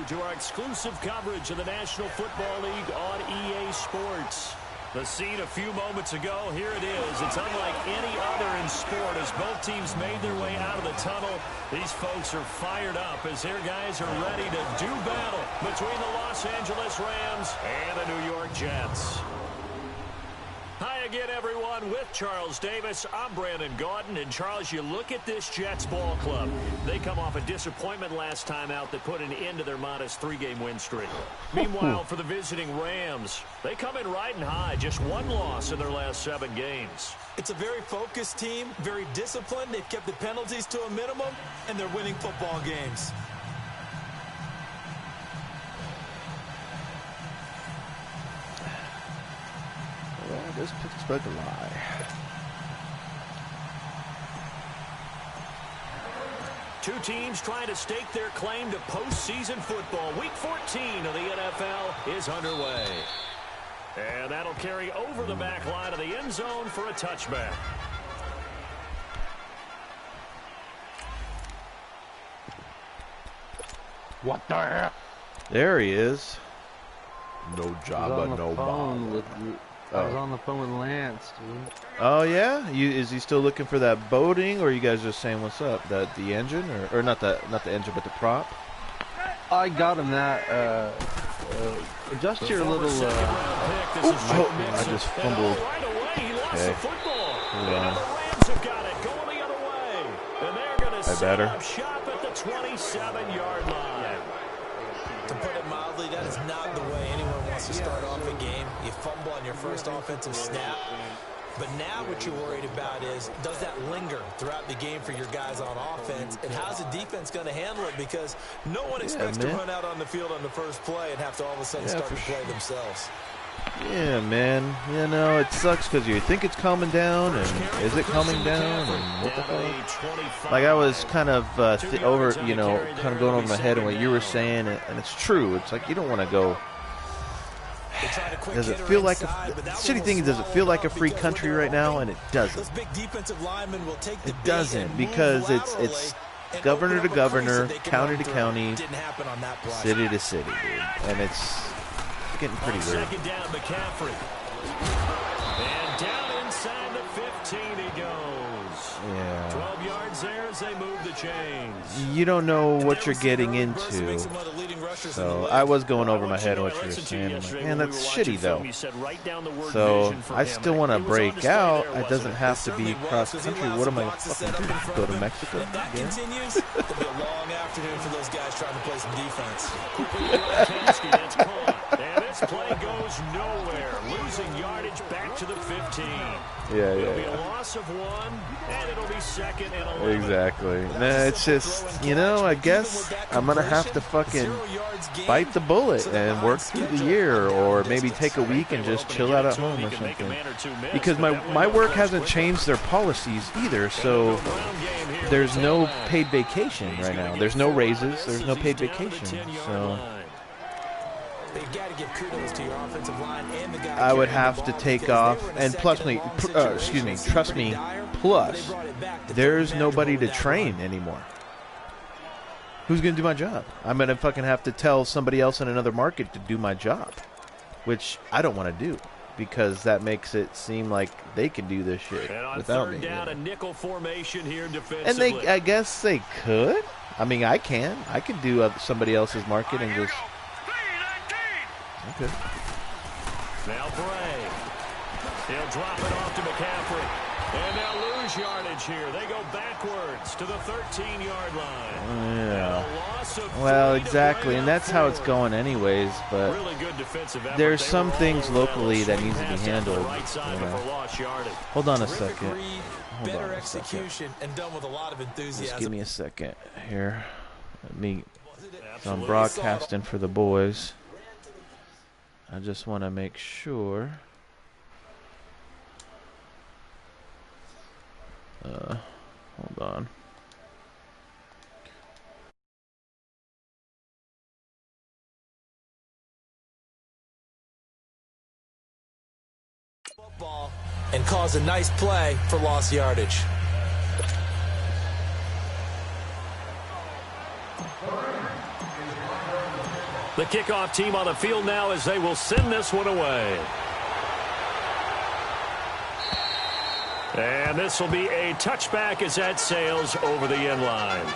to our exclusive coverage of the National Football League on EA Sports. The scene a few moments ago, here it is. It's unlike any other in sport as both teams made their way out of the tunnel. These folks are fired up as their guys are ready to do battle between the Los Angeles Rams and the New York Jets. Hi again, everyone. With Charles Davis, I'm Brandon Gaudin. And, Charles, you look at this Jets ball club. They come off a disappointment last time out that put an end to their modest 3-game win streak. Meanwhile, for the visiting Rams, they come in riding high. Just one loss in their last 7 games. It's a very focused team, very disciplined. They've kept the penalties to a minimum, and they're winning football games. Does Pittsburgh lie? Two teams trying to stake their claim to postseason football. Week 14 of the NFL is underway. And that'll carry over the back line of the end zone for a touchback. What the heck? There he is. No job, but no bomb. I was on the phone with Lance, dude. Oh yeah, is he still looking for that boating, or are you guys just saying what's up? The engine, or not the engine, but the prop? I got him that. Adjust your little. I just fumbled. Okay. Hold on. I better. Shop at the 27-yard line. To put it mildly, that is not the way anyone wants to start off a game. You fumble on your first offensive snap. But now what you're worried about is, does that linger throughout the game for your guys on offense? And how's the defense going to handle it? Because no one expects to run out on the field on the first play and have to all of a sudden start to play themselves. Yeah, man. You know, it sucks because you think it's calming down, and is it calming down, and what the fuck? Like, I was kind of kind of going over my head and what you were saying, and it's true. It's like you don't want to go. Does it feel like the shitty thing is, does it feel like a free country right now? And it doesn't. It doesn't, because it's governor to governor, county to county, city to city, dude, and it's getting pretty weird. Second down, McCaffrey. And down inside the 15 he goes. Yeah. 12 yards there as they move the chains. You don't know what you're getting into. So I was going over my head what you were saying. I'm like, man, that's shitty though. So I still want to break out. It doesn't have to be cross country. What am I fucking doing? Go to Mexico? If that continues, it'll be a long afternoon for those guys trying to play some defense. That's caught. And this play goes nowhere. Losing yardage back to the 15. Yeah. It'll be a loss of 1, and it'll be second and 11. Exactly. Nah, it's just, I guess I'm going to have to fucking bite the bullet and work through the year, or maybe take a week and just chill out at home or something. Because my work hasn't changed their policies either, so there's no paid vacation right now. There's no raises. There's no paid vacation. So I would have to take off, and trust me, plus there's nobody to train anymore. Who's going to do my job? I'm going to fucking have to tell somebody else in another market to do my job, which I don't want to do, because that makes it seem like they can do this shit without me. Down, a nickel formation here defensively. And I guess they could. I mean, I can do somebody else's market and just. Okay. Now Bray. He'll drop it off to McCaffrey. And they'll lose yardage here. They go backwards to the 13-yard line. Yeah. Well, exactly. And that's how it's going anyways. But there's some things locally that needs to be handled. Hold on a second. Just give me a second here. I'm broadcasting for the boys. I just want to make sure. Hold on. Football and cause a nice play for lost yardage. The kickoff team on the field now as they will send this one away. And this will be a touchback as that sails over the end line.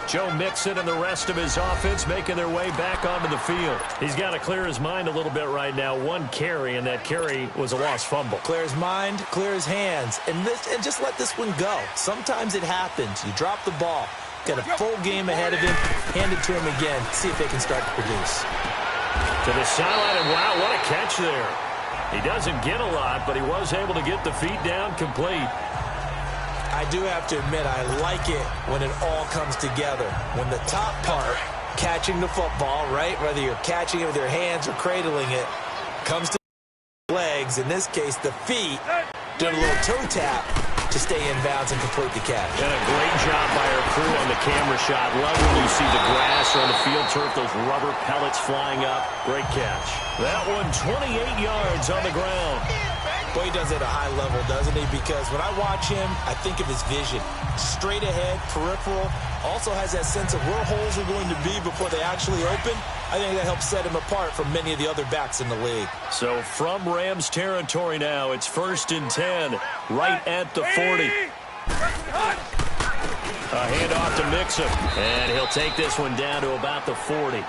Joe Mixon and the rest of his offense making their way back onto the field. He's got to clear his mind a little bit right now. One carry, and that carry was a lost fumble. Clear his mind, clear his hands, and just let this one go. Sometimes it happens. You drop the ball. Got a full game ahead of him. Hand it to him again. See if they can start to produce. To the sideline, and wow, what a catch there. He doesn't get a lot, but he was able to get the feet down complete. I do have to admit, I like it when it all comes together. When the top part, catching the football, right, whether you're catching it with your hands or cradling it, comes to the legs, in this case the feet, doing a little toe tap to stay in bounds and complete the catch. And a great job by our crew on the camera shot. Love when you see the grass or on the field turf, those rubber pellets flying up. Great catch. That one 28 yards on the ground. Boy, he does it at a high level, doesn't he? Because when I watch him, I think of his vision. Straight ahead, peripheral. Also has that sense of where holes are going to be before they actually open. I think that helps set him apart from many of the other backs in the league. So from Rams territory now, it's 1st and 10, right at the 40. A handoff to Mixon, and he'll take this one down to about the 40.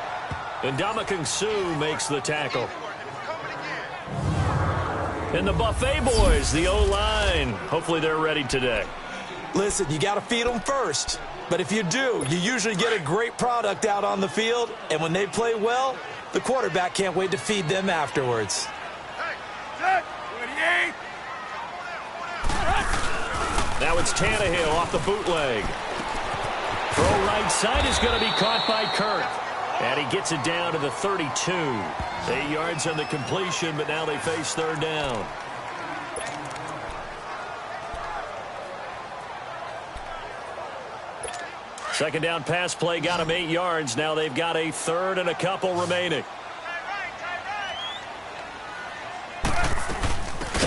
And Ndamukong Suh makes the tackle. And the Buffet boys, the O-line, hopefully they're ready today. Listen, you got to feed them first. But if you do, you usually get a great product out on the field. And when they play well, the quarterback can't wait to feed them afterwards. Now it's Tannehill off the bootleg. Throw right side is going to be caught by Kirk. And he gets it down to the 32. 8 yards on the completion, but now they face 3rd down. Second down pass play got him 8 yards. Now they've got a 3rd and a couple remaining.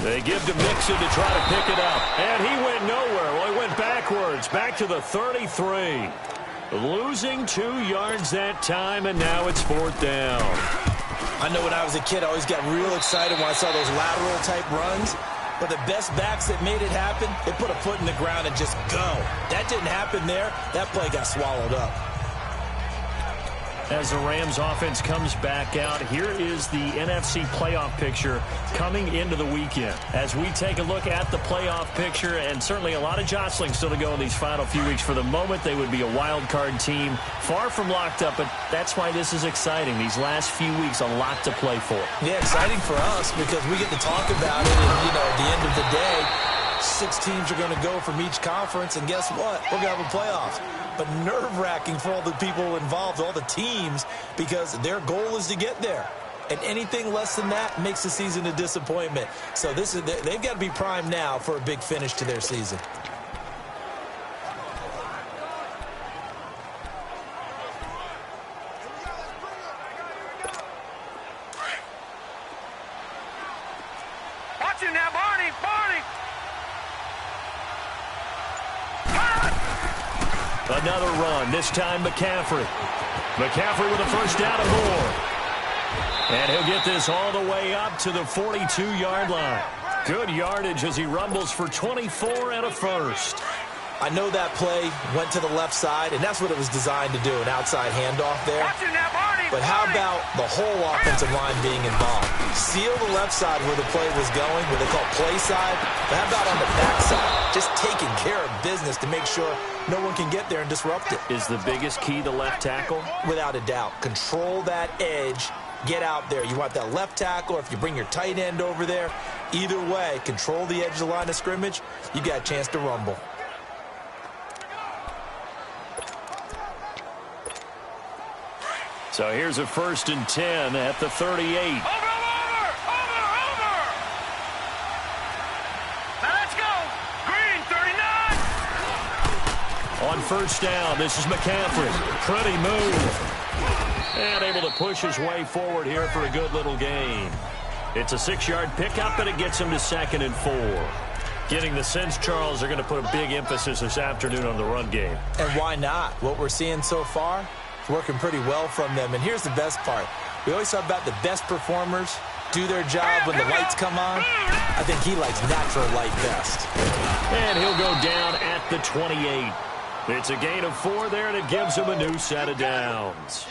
They give to Mixon to try to pick it up. And he went nowhere. Well, he went backwards, back to the 33. Losing 2 yards that time, and now it's 4th down. I know when I was a kid, I always got real excited when I saw those lateral-type runs. But the best backs that made it happen, they put a foot in the ground and just go. That didn't happen there. That play got swallowed up. As the Rams offense comes back out, here is the NFC playoff picture coming into the weekend. As we take a look at the playoff picture, and certainly a lot of jostling still to go in these final few weeks. For the moment, they would be a wild card team, far from locked up, but that's why this is exciting. These last few weeks, a lot to play for. Yeah, exciting for us because we get to talk about it, and, at the end of the day, 6 teams are going to go from each conference, and guess what? We're going to have a playoff. But nerve-wracking for all the people involved, all the teams, because their goal is to get there. And anything less than that makes the season a disappointment. So they've got to be primed now for a big finish to their season. Watch him now, Barney! Another run, this time McCaffrey. McCaffrey with a 1st down and more. And he'll get this all the way up to the 42-yard line. Good yardage as he rumbles for 24 and a 1st. I know that play went to the left side, and that's what it was designed to do, an outside handoff there. Watch him now, Barney! But how about the whole offensive line being involved? Seal the left side where the play was going, what they call play side. But how about on the back side? Just taking care of business to make sure no one can get there and disrupt it. Is the biggest key the left tackle? Without a doubt. Control that edge. Get out there. You want that left tackle, or if you bring your tight end over there, either way, control the edge of the line of scrimmage, you got a chance to rumble. So here's a 1st and 10 at the 38. Over! Now let's go! Green, 39! On 1st down, this is McCaffrey. Pretty move. And able to push his way forward here for a good little gain. It's a 6-yard pickup, and it gets him to 2nd and 4. Getting the sense, Charles, they're going to put a big emphasis this afternoon on the run game. And why not? What we're seeing so far, It's working pretty well from them. And here's the best part. We always talk about the best performers do their job when the lights come on. I think he likes natural light best. And he'll go down at the 28. It's a gain of 4 there, and it gives him a new set of downs.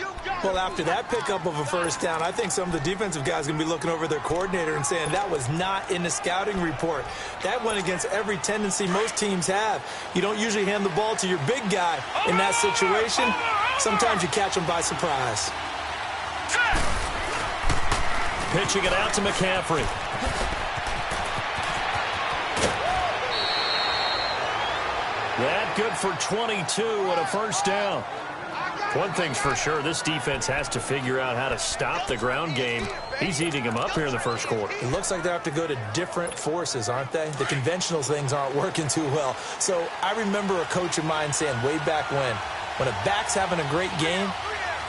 Well, after that pickup of a first down, I think some of the defensive guys are going to be looking over their coordinator and saying that was not in the scouting report. That went against every tendency most teams have. You don't usually hand the ball to your big guy in that situation. Sometimes you catch them by surprise. Pitching it out to McCaffrey. That good for 22 and a first down. One thing's for sure, this defense has to figure out how to stop the ground game. He's eating them up here in the first quarter. It looks like they have to go to different forces, aren't they? The conventional things aren't working too well. So I remember a coach of mine saying way back when a back's having a great game,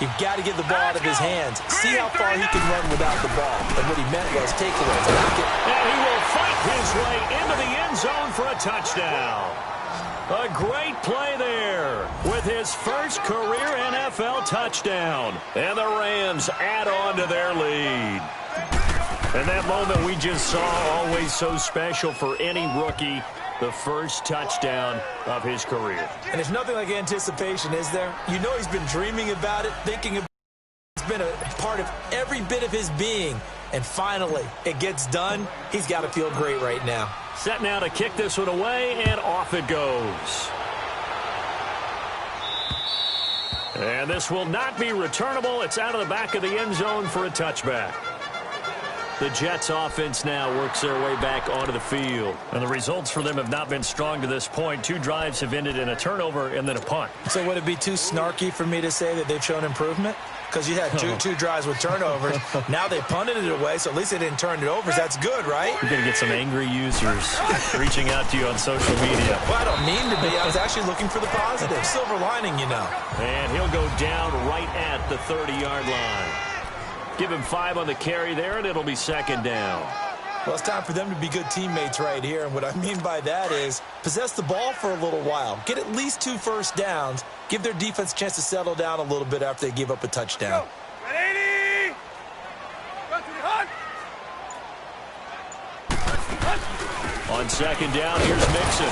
you've got to get the ball out of his hands. See how far he can run without the ball. And what he meant was take it, block it. And he will fight his way into the end zone for a touchdown. A great play there with his first career NFL touchdown. And the Rams add on to their lead. And that moment we just saw, always so special for any rookie, the first touchdown of his career. And there's nothing like anticipation, is there? You know he's been dreaming about it, thinking about it. It's been a part of every bit of his being. And finally, it gets done. He's got to feel great right now. Set now to kick this one away, and off it goes. And this will not be returnable. It's out of the back of the end zone for a touchback. The Jets offense now works their way back onto the field. And the results for them have not been strong to this point. 2 drives have ended in a turnover and then a punt. So would it be too snarky for me to say that they've shown improvement? Because you had two drives with turnovers. Now they punted it away, so at least they didn't turn it over. That's good, right? You're going to get some angry users reaching out to you on social media. Well, I don't mean to be. I was actually looking for the positive. Silver lining, you know. And he'll go down right at the 30-yard line. Give him 5 on the carry there, and it'll be second down. Well, it's time for them to be good teammates right here. And what I mean by that is possess the ball for a little while. Get at least 2 first downs. Give their defense a chance to settle down a little bit after they give up a touchdown. On second down, here's Mixon.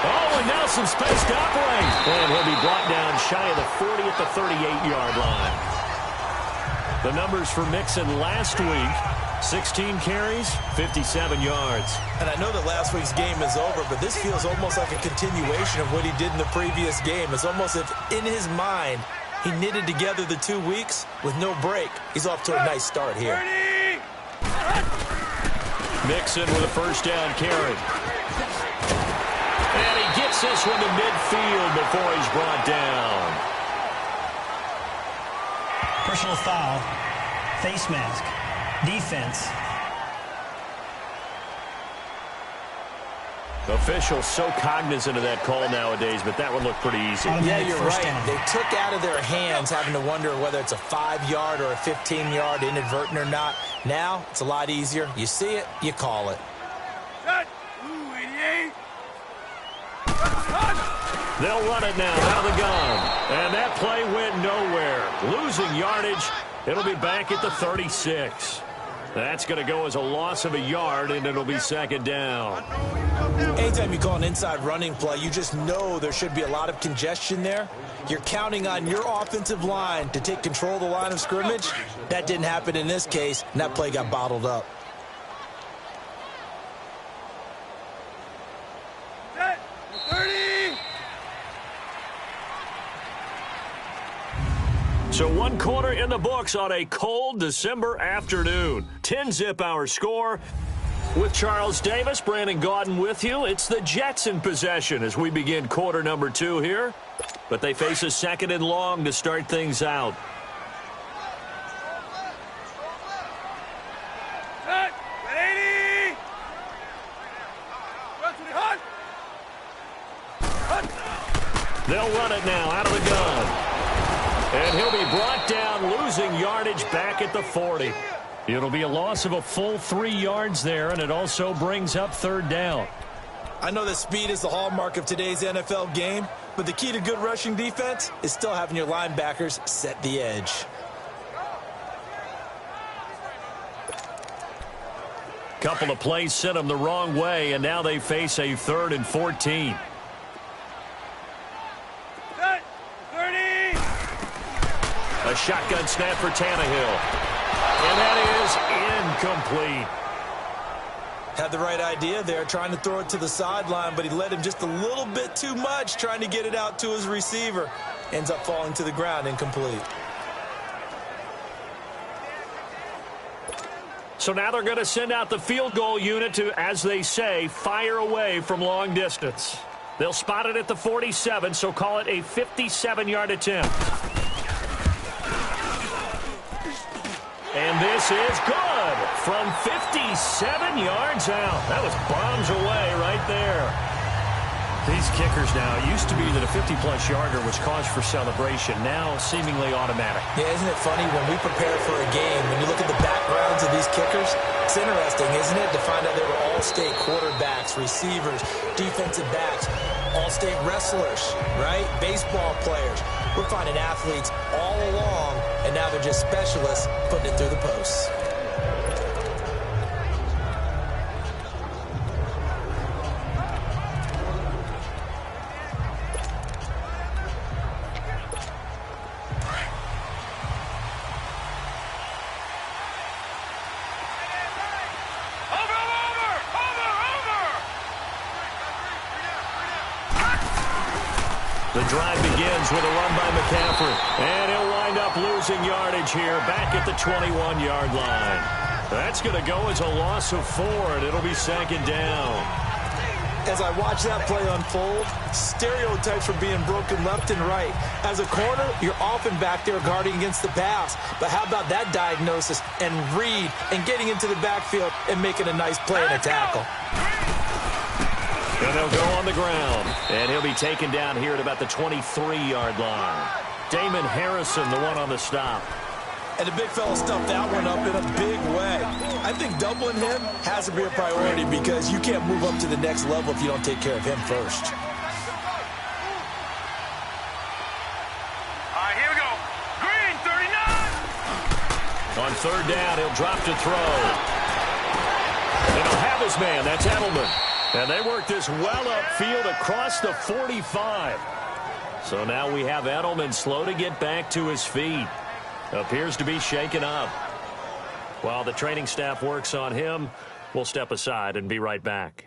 Oh, and now some space to operate. And he'll be brought down shy of the 40 at the 38-yard line. The numbers for Mixon last week: 16 carries, 57 yards. And I know that last week's game is over, but this feels almost like a continuation of what he did in the previous game. It's almost as if in his mind he knitted together the 2 weeks with no break. He's off to a nice start here. Mixon with a first down carry. And he gets this one to midfield before he's brought down. Personal foul, face mask, defense. Officials so cognizant of that call nowadays, but that one looked pretty easy. Yeah, you're right. They took out of their hands having to wonder whether it's a 5-yard or a 15-yard, inadvertent or not. Now, it's a lot easier. You see it, you call it. They'll run it now out of the gun. And that play went nowhere. Losing yardage. It'll be back at the 36. That's going to go as a loss of a yard, and it'll be second down. Anytime you call an inside running play, you just know there should be a lot of congestion there. You're counting on your offensive line to take control of the line of scrimmage. That didn't happen in this case, and that play got bottled up. So 1 quarter in the books on a cold December afternoon. 10-zip our score. With Charles Davis, Brandon Gaudin with you. It's the Jets in possession as we begin quarter number 2 here. But they face a second and long to start things out. They'll run it now out of the gun. And he'll be brought down, losing yardage back at the 40. It'll be a loss of a full 3 yards there, and it also brings up third down. I know that speed is the hallmark of today's NFL game, but the key to good rushing defense is still having your linebackers set the edge. Couple of plays sent them the wrong way, and now they face a 3rd and 14. A shotgun snap for Tannehill. And that is incomplete. Had the right idea there, trying to throw it to the sideline, but he led him just a little bit too much, trying to get it out to his receiver. Ends up falling to the ground, incomplete. So now they're going to send out the field goal unit to, as they say, fire away from long distance. They'll spot it at the 47, so call it a 57-yard attempt. And this is good from 57 yards out. That was bombs away right there. These kickers now, it used to be that a 50-plus yarder was cause for celebration. Now seemingly automatic. Yeah, isn't it funny when we prepare for a game, when you look at the backgrounds of these kickers, it's interesting, isn't it, to find out they were all-state quarterbacks, receivers, defensive backs, all-state wrestlers, right? Baseball players. We're finding athletes all along, and now they're just specialists putting it through the posts. The drive begins with a run by McCaffrey. And he'll wind up losing yardage here back at the 21-yard line. That's going to go as a loss of 4, and it'll be 2nd down. As I watch that play unfold, stereotypes are being broken left and right. As a corner, you're often back there guarding against the pass. But how about that diagnosis and read and getting into the backfield and making a nice play and a tackle? And they'll go on the ground. And he'll be taken down here at about the 23-yard line. Damon Harrison, the one on the stop. And the big fella stuffed that one up in a big way. I think doubling him has to be a priority because you can't move up to the next level if you don't take care of him first. All right, here we go. Green, 39. On 3rd down, he'll drop to throw. And he'll have his man. That's Edelman. And they work this well upfield across the 45. So now we have Edelman slow to get back to his feet. Appears to be shaken up. While the training staff works on him, we'll step aside and be right back.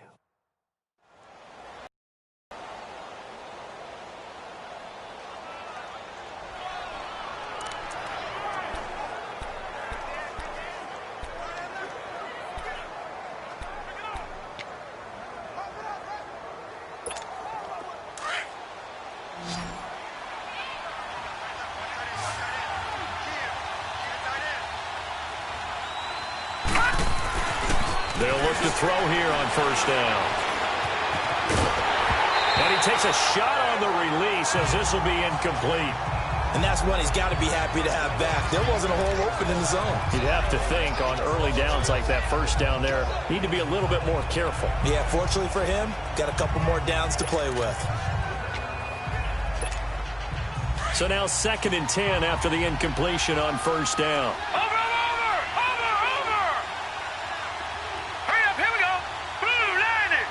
They'll look to throw here on 1st down. And he takes a shot on the release as this will be incomplete. And that's one he's got to be happy to have back. There wasn't a hole open in the zone. You'd have to think on early downs like that 1st down there, need to be a little bit more careful. Yeah, fortunately for him, got a couple more downs to play with. So now 2nd and 10 after the incompletion on 1st down. Over. Hurry up, here we go. Blue, landed.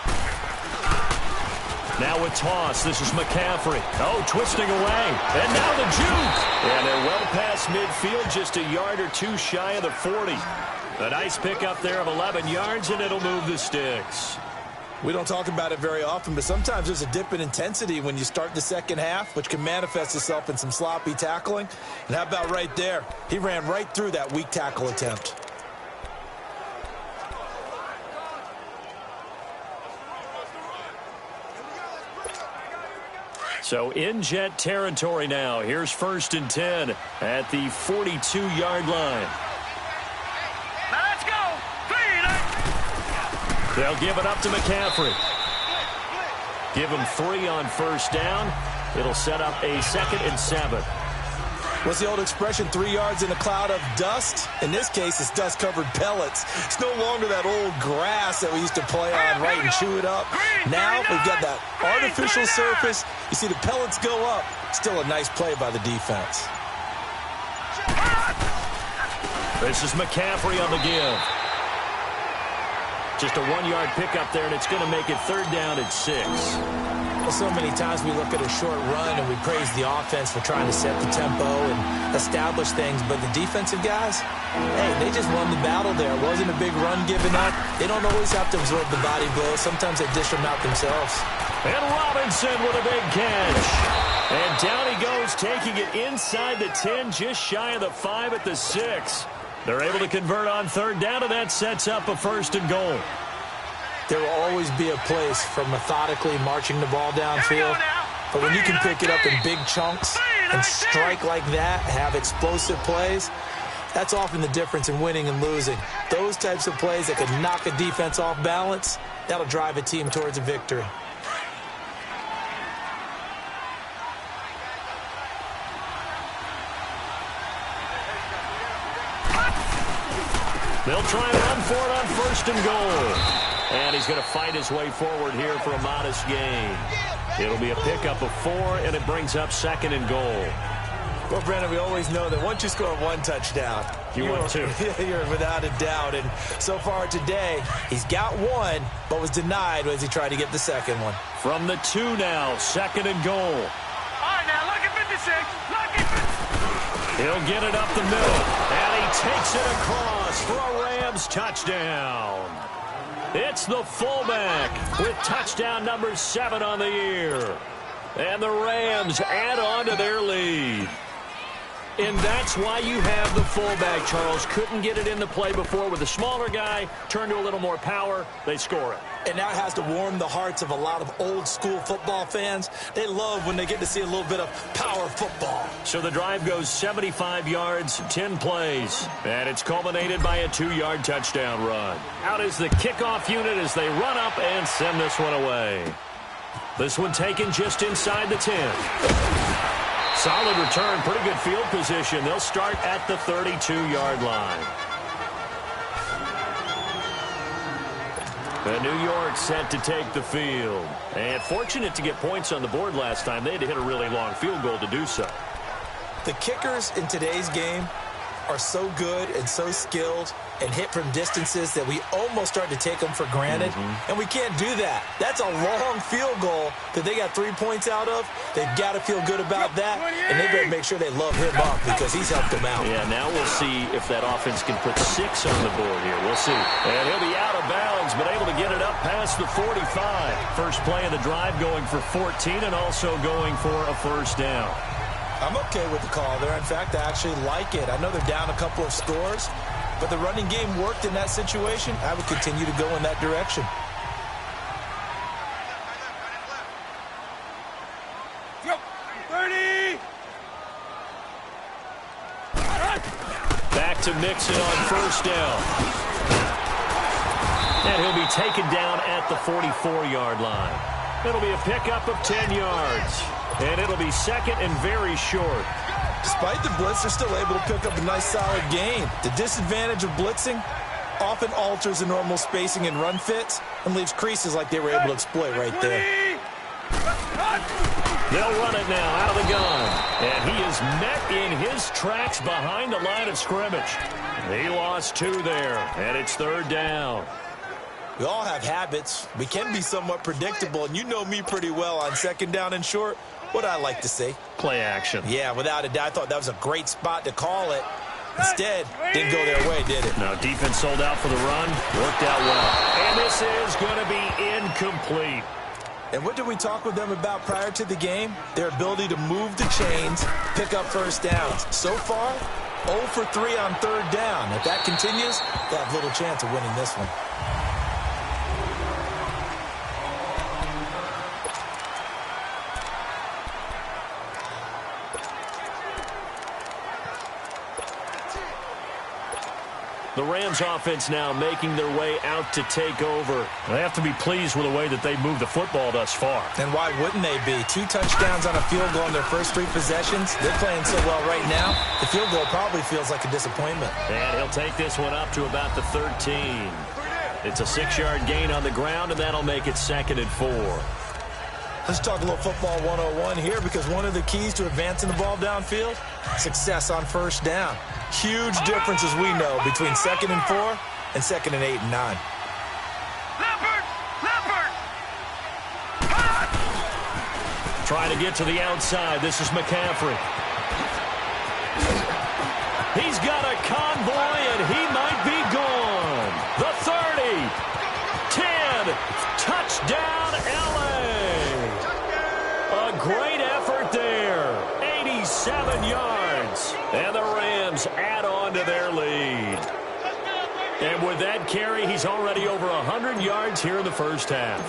Now a toss. This is McCaffrey. Oh, twisting away. And now the juke. And they're well past midfield, just a yard or two shy of the 40. A nice pickup there of 11 yards, and it'll move the sticks. We don't talk about it very often, but sometimes there's a dip in intensity when you start the second half, which can manifest itself in some sloppy tackling. And how about right there? He ran right through that weak tackle attempt. So in Jet territory now. Here's 1st and 10 at the 42-yard line. Now let's go. They'll give it up to McCaffrey. Give him 3 on 1st down. It'll set up a 2nd and 7. What's the old expression, 3 yards in a cloud of dust? In this case, it's dust-covered pellets. It's no longer that old grass that we used to play on, right, and chew it up. Now we've got that artificial surface. You see the pellets go up. Still a nice play by the defense. This is McCaffrey on the give. Just a 1-yard pickup there, and it's going to make it 3rd down at 6. Well, so many times we look at a short run and we praise the offense for trying to set the tempo and establish things, but the defensive guys, hey, they just won the battle there. It wasn't a big run given up. They don't always have to absorb the body blows. Sometimes they dish them out themselves. And Robinson with a big catch. And down he goes, taking it inside the 10, just shy of the 5 at the 6. They're able to convert on 3rd down, and that sets up a 1st and goal. There will always be a place for methodically marching the ball downfield. But when you can pick it up in big chunks and strike like that, have explosive plays, that's often the difference in winning and losing. Those types of plays that can knock a defense off balance, that'll drive a team towards a victory. They'll try and run for it on 1st and goal. And he's going to fight his way forward here for a modest gain. It'll be a pickup of 4, and it brings up 2nd and goal. Well, Brandon, we always know that once you score 1 touchdown, you want 2. You're without a doubt. And so far today, he's got 1, but was denied as he tried to get the 2nd one. From the 2 now, 2nd and goal. All right, now, look at 56. Look at 56. He'll get it up the middle, and he takes it across for a Rams touchdown. It's the fullback with touchdown number 7 on the year. And the Rams add on to their lead. And that's why you have the fullback, Charles. Couldn't get it into play before with the smaller guy. Turned to a little more power. They score it. And that has to warm the hearts of a lot of old-school football fans. They love when they get to see a little bit of power football. So the drive goes 75 yards, 10 plays. And it's culminated by a 2-yard touchdown run. Out is the kickoff unit as they run up and send this one away. This one taken just inside the 10. Solid return, pretty good field position. They'll start at the 32-yard line. The New York set to take the field. And fortunate to get points on the board last time. They had to hit a really long field goal to do so. The kickers in today's game are so good and so skilled and hit from distances that we almost start to take them for granted. And we can't do that. That's a long field goal that they got 3 points out of. They've got to feel good about that, and they better make sure they love him up because he's helped them out. Yeah, now we'll see if that offense can put 6 on the board here. We'll see. And he'll be out of bounds, but able to get it up past the 45. First play of the drive going for 14 and also going for a 1st down. I'm okay with the call there. In fact, I actually like it. I know they're down a couple of scores, but the running game worked in that situation. I would continue to go in that direction. Go. 30. Back to Mixon on 1st down. And he'll be taken down at the 44-yard line. It'll be a pickup of 10 yards. And it'll be 2nd and very short. Despite the blitz, they're still able to pick up a nice solid gain. The disadvantage of blitzing often alters the normal spacing and run fits and leaves creases like they were able to exploit right there. They'll run it now out of the gun. And he is met in his tracks behind the line of scrimmage. He lost 2 there, and it's 3rd down. We all have habits. We can be somewhat predictable, and you know me pretty well on 2nd down and short. What I like to see. Play action. Yeah, without a doubt. I thought that was a great spot to call it. Instead, didn't go their way, did it? No, defense sold out for the run. Worked out well. And this is going to be incomplete. And what did we talk with them about prior to the game? Their ability to move the chains, pick up 1st downs. So far, 0 for 3 on 3rd down. If that continues, they have little chance of winning this one. The Rams offense now making their way out to take over. They have to be pleased with the way that they moved the football thus far. And why wouldn't they be? 2 touchdowns on a field goal in their first 3 possessions. They're playing so well right now, the field goal probably feels like a disappointment. And he'll take this one up to about the 13. It's a 6-yard gain on the ground, and that'll make it 2nd and 4. Let's talk a little football 101 here, because one of the keys to advancing the ball downfield, success on first down. Huge difference, as we know, between 2nd and 4 and 2nd and 8 and 9. Trying to get to the outside. This is McCaffrey. He's got a convoy, and he might be gone. The 30, 10, touchdown, L.A. A great effort there. 87 yards. And the Rams add on to their lead. And with that carry, he's already over 100 yards here in the first half.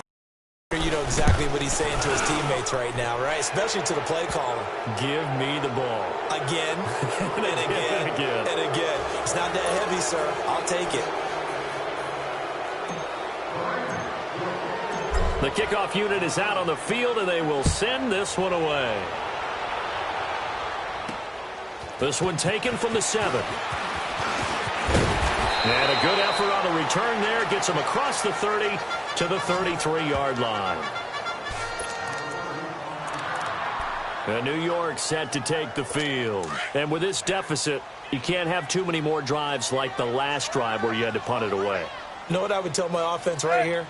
You know exactly what he's saying to his teammates right now, right? Especially to the play caller. Give me the ball. Again, and again, and again. It's not that heavy, sir. I'll take it. The kickoff unit is out on the field, and they will send this one away. This one taken from the 7. And a good effort on the return there. Gets him across the 30 to the 33-yard line. And New York set to take the field. And with this deficit, you can't have too many more drives like the last drive where you had to punt it away. You know what I would tell my offense right here?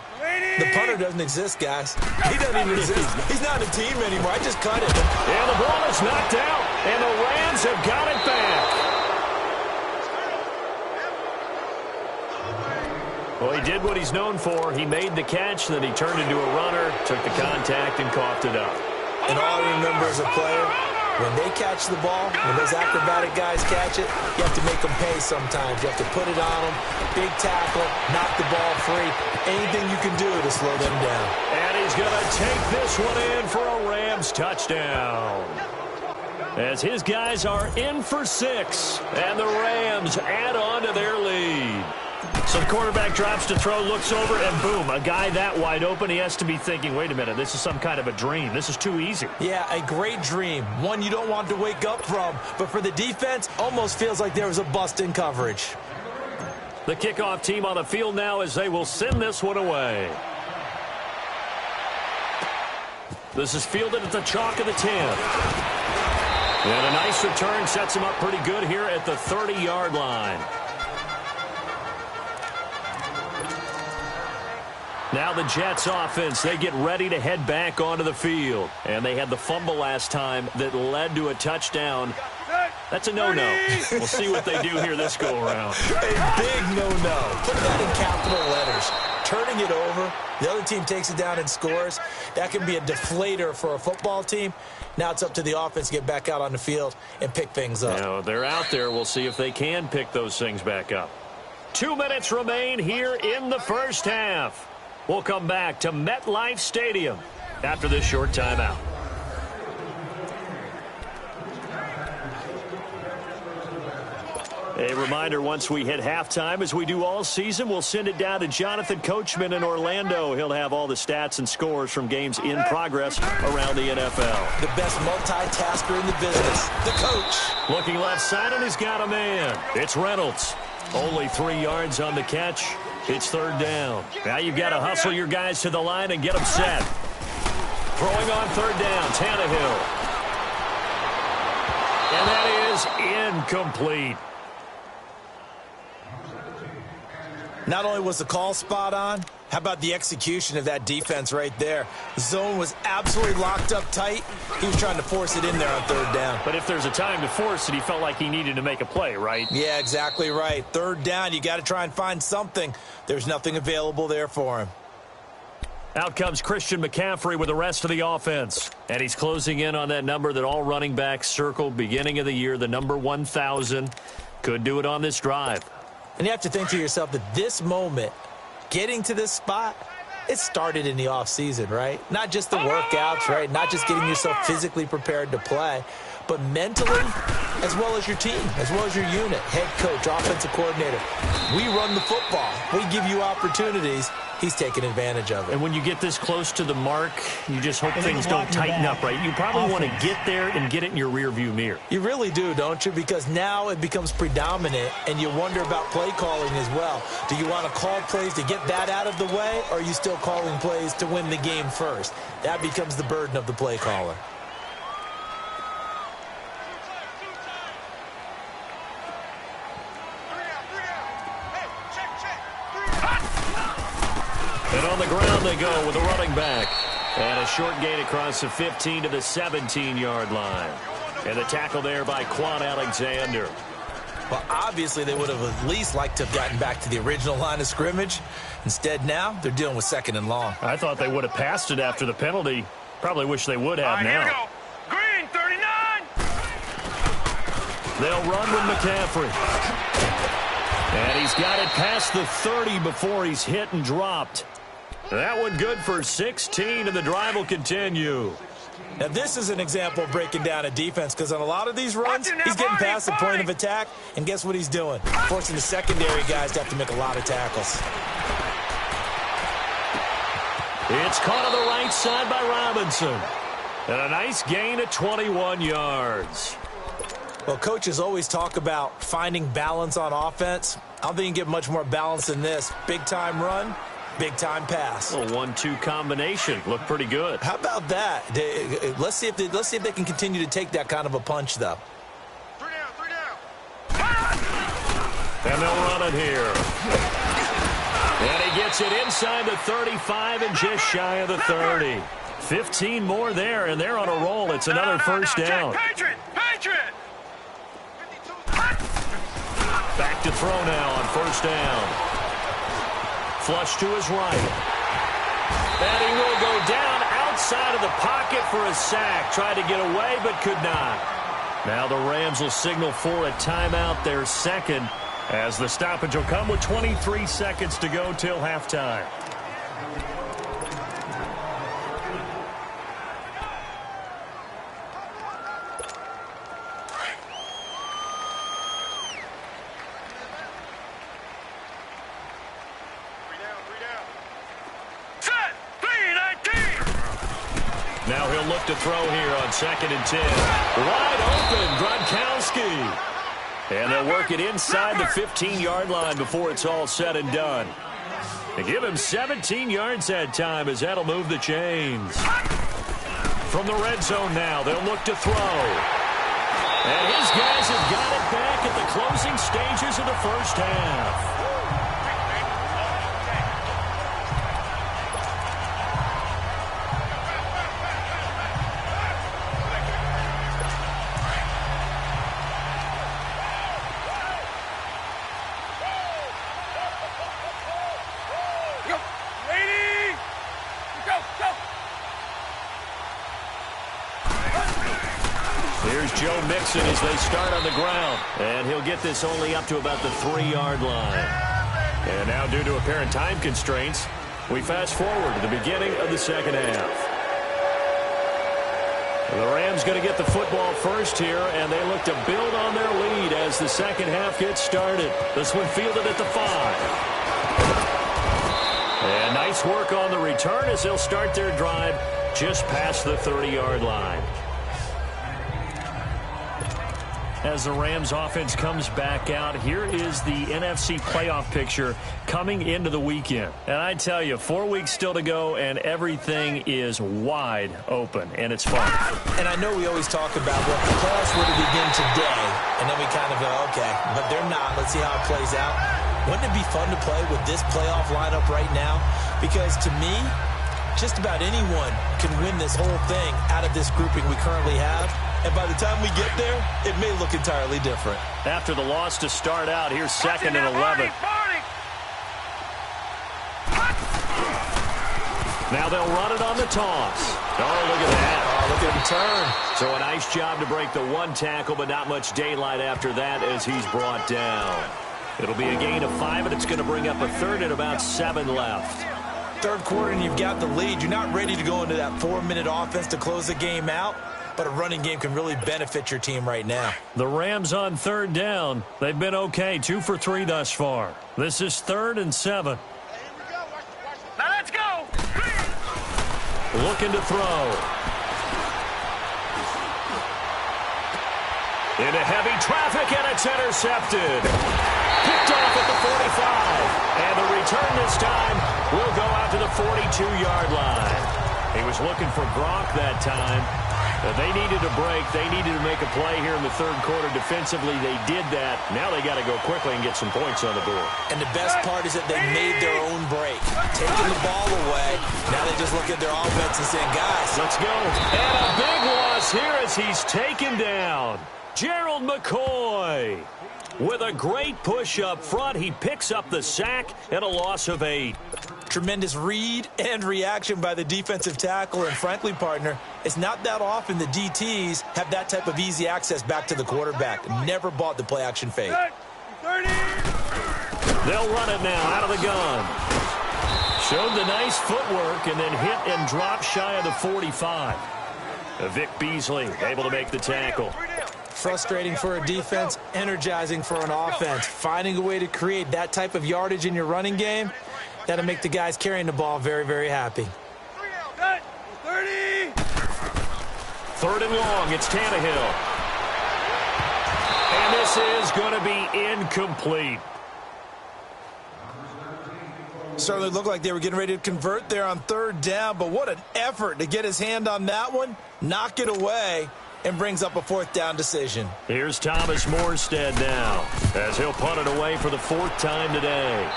The punter doesn't exist, guys. He doesn't even exist. He's not a team anymore. I just cut it. And the ball is knocked out, and the Rams have got it back. Well, he did what he's known for. He made the catch, then he turned into a runner, took the contact, and coughed it up. And all I remember as a player, when they catch the ball, when those acrobatic guys catch it, you have to make them pay sometimes. You have to put it on them, big tackle, knock the ball free. Anything you can do to slow them down. And he's going to take this one in for a Rams touchdown. As his guys are in for 6, and the Rams add on to their lead. So the quarterback drops to throw, looks over, and boom, a guy that wide open, he has to be thinking, wait a minute, this is some kind of a dream. This is too easy. Yeah, a great dream. One you don't want to wake up from. But for the defense, almost feels like there was a bust in coverage. The kickoff team on the field now as they will send this one away. This is fielded at the chalk of the 10. And a nice return sets him up pretty good here at the 30-yard line. Now the Jets offense, they get ready to head back onto the field. And they had the fumble last time that led to a touchdown. That's a no-no. We'll see what they do here this go-around. A big no-no. Put that in capital letters. Turning it over, the other team takes it down and scores. That can be a deflator for a football team. Now it's up to the offense to get back out on the field and pick things up. Now they're out there. We'll see if they can pick those things back up. 2 minutes remain here in the first half. We'll come back to MetLife Stadium after this short timeout. A reminder, once we hit halftime, as we do all season, we'll send it down to Jonathan Coachman in Orlando. He'll have all the stats and scores from games in progress around the NFL. The best multitasker in the business, the coach. Looking left side, and he's got a man. It's Reynolds. Only 3 yards on the catch. It's 3rd down. Now you've got to hustle your guys to the line and get them set. Throwing on 3rd down, Tannehill. And that is incomplete. Not only was the call spot on, how about the execution of that defense right there? The zone was absolutely locked up tight. He was trying to force it in there on 3rd down. But if there's a time to force it, he felt like he needed to make a play, right? Yeah, exactly right. 3rd down, you got to try and find something. There's nothing available there for him. Out comes Christian McCaffrey with the rest of the offense. And he's closing in on that number that all running backs circled beginning of the year, the number 1,000. Could do it on this drive. And you have to think to yourself that this moment, getting to this spot, it started in the offseason, right? Not just the workouts, right? Not just getting yourself physically prepared to play, but mentally, as well as your team, as well as your unit, head coach, offensive coordinator. We run the football. We give you opportunities. He's taking advantage of it. And when you get this close to the mark, you just hope things don't tighten up, right? You probably want to get there and get it in your rearview mirror. You really do, don't you? Because now it becomes predominant, and you wonder about play calling as well. Do you want to call plays to get that out of the way, or are you still calling plays to win the game first? That becomes the burden of the play caller. And on the ground they go with a running back. And a short gain across the 15 to the 17-yard line. And the tackle there by Quan Alexander. Well, obviously they would have at least liked to have gotten back to the original line of scrimmage. Instead, now they're dealing with 2nd and long. I thought they would have passed it after the penalty. Probably wish they would have now. Here we go. Green, 39. They'll run with McCaffrey. And he's got it past the 30 before he's hit and dropped. That one good for 16, and the drive will continue. Now, this is an example of breaking down a defense, because on a lot of these runs, he's getting past the point of attack, and guess what he's doing? Forcing the secondary guys to have to make a lot of tackles. It's caught on the right side by Robinson. And a nice gain at 21 yards. Well, coaches always talk about finding balance on offense. I don't think you can get much more balance than this. Big-time run, big-time pass. A 1-2 combination. Looked pretty good. How about that? Let's see if they can continue to take that kind of a punch, though. 3 down. And they'll run it here. And he gets it inside the 35 and just shy of the 30. 15 more there, and they're on a roll. It's another first down. Patriot. Back to throw now on first down. Flush to his right. And he will go down outside of the pocket for a sack. Tried to get away, but could not. Now the Rams will signal for a timeout, their second, as the stoppage will come with 23 seconds to go till halftime. Now he'll look to throw here on 2nd and 10. Wide open, Gronkowski. And they'll work it inside the 15-yard line before it's all said and done. They give him 17 yards that time, as that'll move the chains. From the red zone now, they'll look to throw. And his guys have got it back at the closing stages of the first half. Joe Mixon as they start on the ground. And he'll get this only up to about the 3-yard line. And now, due to apparent time constraints, we fast forward to the beginning of the second half. The Rams going to get the football first here, and they look to build on their lead as the second half gets started. This one fielded at the 5. And nice work on the return as they'll start their drive just past the 30-yard line. As the Rams offense comes back out, here is the NFC playoff picture coming into the weekend. And I tell you, 4 weeks still to go, and everything is wide open, and it's fun. And I know we always talk about, well, if the playoffs were to begin today, and then we kind of go, okay, but they're not. Let's see how it plays out. Wouldn't it be fun to play with this playoff lineup right now? Because to me, just about anyone can win this whole thing out of this grouping we currently have. And by the time we get there, it may look entirely different. After the loss to start out, here's 2nd and 11. Now they'll run it on the toss. Oh, look at that. Oh, look at him turn. So a nice job to break the one tackle, but not much daylight after that as he's brought down. It'll be a gain of 5, and it's going to bring up a third and about 7 left. Third quarter, and you've got the lead. You're not ready to go into that 4-minute offense to close the game out. but a running game can really benefit your team right now. The Rams on third down. They've been okay, 2 for 3 thus far. This is 3rd and 7. Now let's go. Looking to throw. Into heavy traffic, and it's intercepted. Picked off at the 45. And the return this time will go out to the 42-yard line. He was looking for Gronk that time. They needed a break. They needed to make a play here in the third quarter. Defensively, they did that. Now they got to go quickly and get some points on the board. And the best part is that they made their own break. Taking the ball away. Now they just look at their offense and saying, guys, let's go. And a big loss here as he's taken down. Gerald McCoy with a great push up front. He picks up the sack and a loss of 8. Tremendous read and reaction by the defensive tackle. And frankly, partner, it's not that often the DTs have that type of easy access back to the quarterback. Never bought the play-action fake. 30. They'll run it now out of the gun. Showed the nice footwork and then hit and drop shy of the 45. Vic Beasley able to make the tackle. Frustrating for a defense, energizing for an offense. Finding a way to create that type of yardage in your running game, that'll make the guys carrying the ball very, very happy. 30. 3rd and long, it's Tannehill. And this is going to be incomplete. Certainly looked like they were getting ready to convert there on 3rd down, but what an effort to get his hand on that one, knock it away, and brings up a 4th down decision. Here's Thomas Morstead now as he'll punt it away for the 4th time today.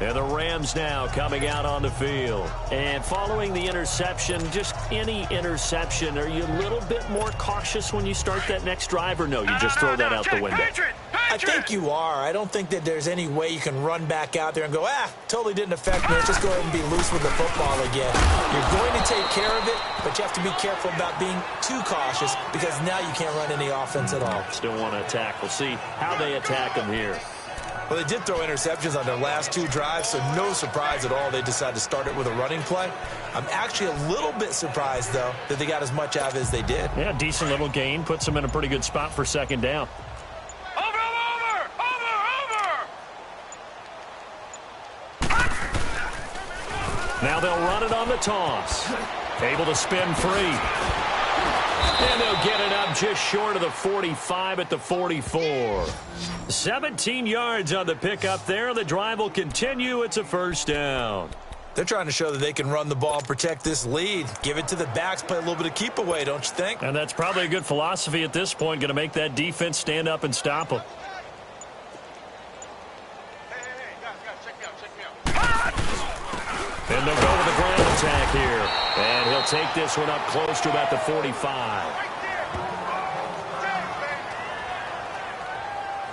And the Rams now coming out on the field. And following the interception, just any interception, are you a little bit more cautious when you start that next drive, or no, you just throw that out the window? I think you are. I don't think that there's any way you can run back out there and go, totally didn't affect me. Let's just go ahead and be loose with the football again. You're going to take care of it, but you have to be careful about being too cautious because now you can't run any offense at all. Still want to attack. We'll see how they attack them here. Well, they did throw interceptions on their last 2 drives, so no surprise at all they decided to start it with a running play. I'm actually a little bit surprised, though, that they got as much out of it as they did. Yeah, decent little gain. Puts them in a pretty good spot for 2nd down. Over. Now they'll run it on the toss. Able to spin free. And they'll get it up just short of the 45 at the 44. 17 yards on the pickup there. The drive will continue. It's a 1st down. They're trying to show that they can run the ball and protect this lead. Give it to the backs, play a little bit of keep away, don't you think? And that's probably a good philosophy at this point. Going to make that defense stand up and stop them. And they'll go with the ground attack here. And he'll take this one up close to about the 45.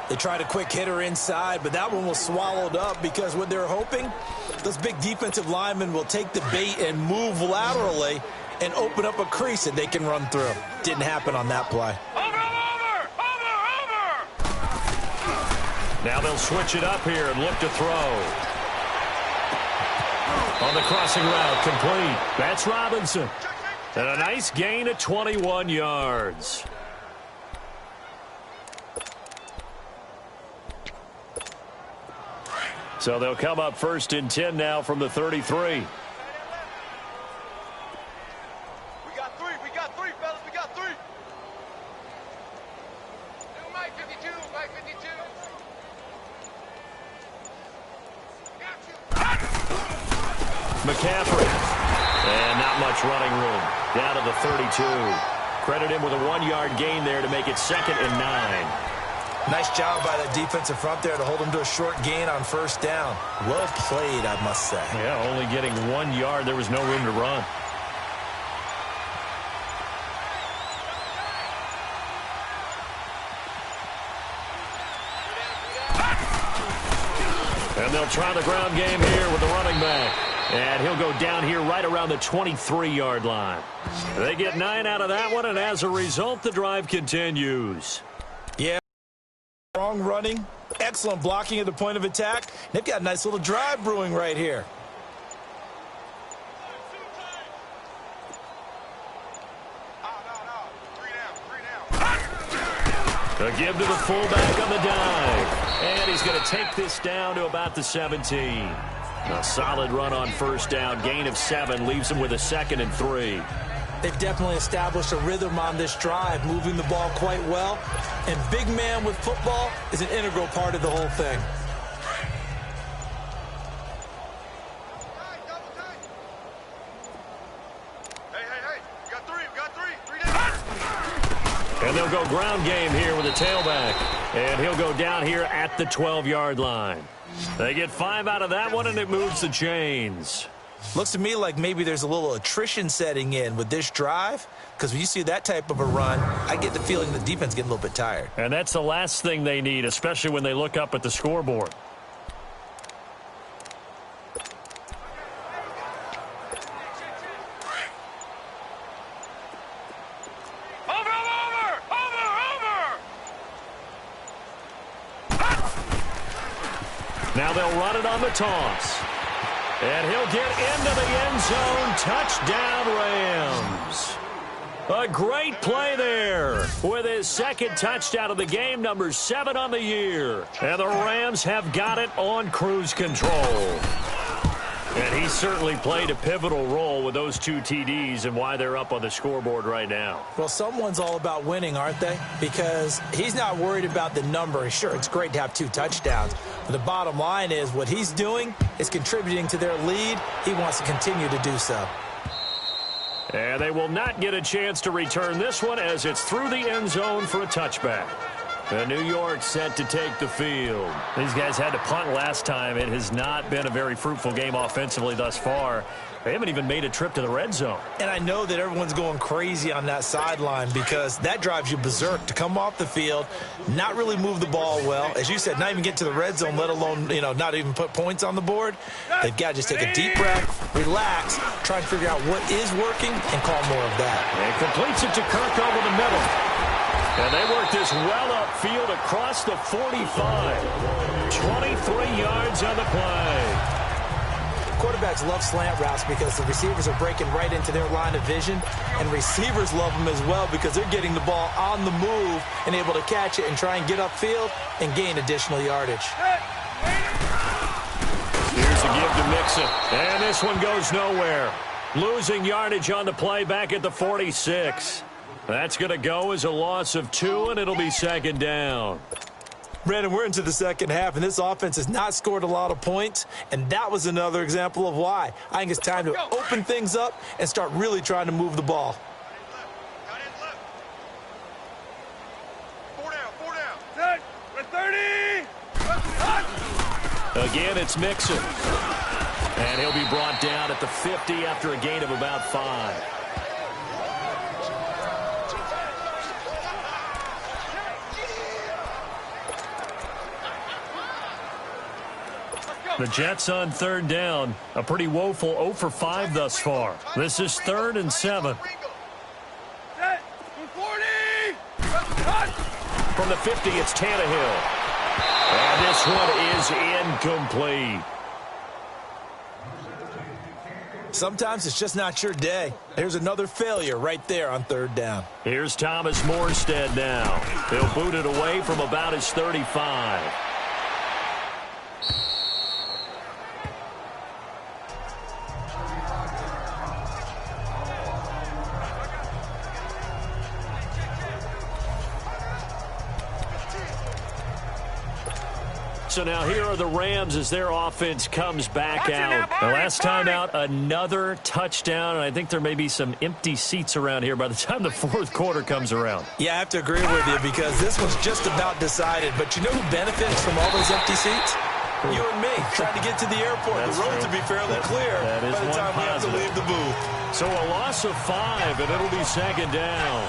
They tried a quick hitter inside, but that one was swallowed up because what they're hoping, those big defensive linemen will take the bait and move laterally and open up a crease that they can run through. Didn't happen on that play. Over. Now they'll switch it up here and look to throw. On the crossing route, complete. That's Robinson. And a nice gain of 21 yards. So they'll come up 1st and 10 now from the 33. We got three, fellas. We got 3. Mike 52. McCaffrey. And not much running room. Down to the 32. Credit him with a 1-yard gain there to make it 2nd and 9. Nice job by the defensive front there to hold him to a short gain on 1st down. Well played, I must say. Yeah, only getting 1 yard. There was no room to run. And they'll try the ground game here with the running back. And he'll go down here right around the 23-yard line. They get 9 out of that one, and as a result, the drive continues. Yeah, strong running, excellent blocking at the point of attack. They've got a nice little drive brewing right here. A give to the fullback on the dive. And he's going to take this down to about the 17. A solid run on first down. Gain of 7 leaves him with a 2nd and 3. They've definitely established a rhythm on this drive, moving the ball quite well. And big man with football is an integral part of the whole thing. And they'll go ground game here with a tailback. And he'll go down here at the 12-yard line. They get 5 out of that one, and it moves the chains. Looks to me like maybe there's a little attrition setting in with this drive, because when you see that type of a run, I get the feeling the defense getting a little bit tired. And that's the last thing they need, especially when they look up at the scoreboard. Now they'll run it on the toss. And he'll get into the end zone. Touchdown, Rams. A great play there with his 2nd touchdown of the game, number 7 on the year. And the Rams have got it on cruise control. And he certainly played a pivotal role with those 2 TDs and why they're up on the scoreboard right now. Well, someone's all about winning, aren't they? Because he's not worried about the number. Sure, it's great to have 2 touchdowns. But the bottom line is what he's doing is contributing to their lead. He wants to continue to do so. And they will not get a chance to return this one as it's through the end zone for a touchback. And New York set to take the field. These guys had to punt last time. It has not been a very fruitful game offensively thus far. They haven't even made a trip to the red zone. And I know that everyone's going crazy on that sideline because that drives you berserk to come off the field, not really move the ball well. As you said, not even get to the red zone, let alone, not even put points on the board. They've got to just take a deep breath, relax, try and figure out what is working, and call more of that. And completes it to Kirk over the middle. And they work this well upfield across the 45. 23 yards on the play. Quarterbacks love slant routes because the receivers are breaking right into their line of vision, and receivers love them as well because they're getting the ball on the move and able to catch it and try and get upfield and gain additional yardage. Here's a give to Mixon, and this one goes nowhere. Losing yardage on the play back at the 46. That's going to go as a loss of 2, and it'll be 2nd down. Brandon, we're into the second half, and this offense has not scored a lot of points, and that was another example of why. I think it's time to open things up and start really trying to move the ball. 4 down. Set. We're 30. Again, it's Mixon. And he'll be brought down at the 50 after a gain of about 5. The Jets on 3rd down. A pretty woeful 0 for 5 thus far. This is 3rd and 7. Set. 40. From the 50, it's Tannehill. And this one is incomplete. Sometimes it's just not your day. There's another failure right there on 3rd down. Here's Thomas Morstead now. He'll boot it away from about his 35. So now here are the Rams as their offense comes back out. The last time out, another touchdown, and I think there may be some empty seats around here by the time the 4th quarter comes around. Yeah, I have to agree with you because this one's just about decided. But you know who benefits from all those empty seats? You and me, trying to get to the airport. That's the roads true. will be fairly clear That is by the time we have to positive. leave the booth. So a loss of 5, and it'll be 2nd down.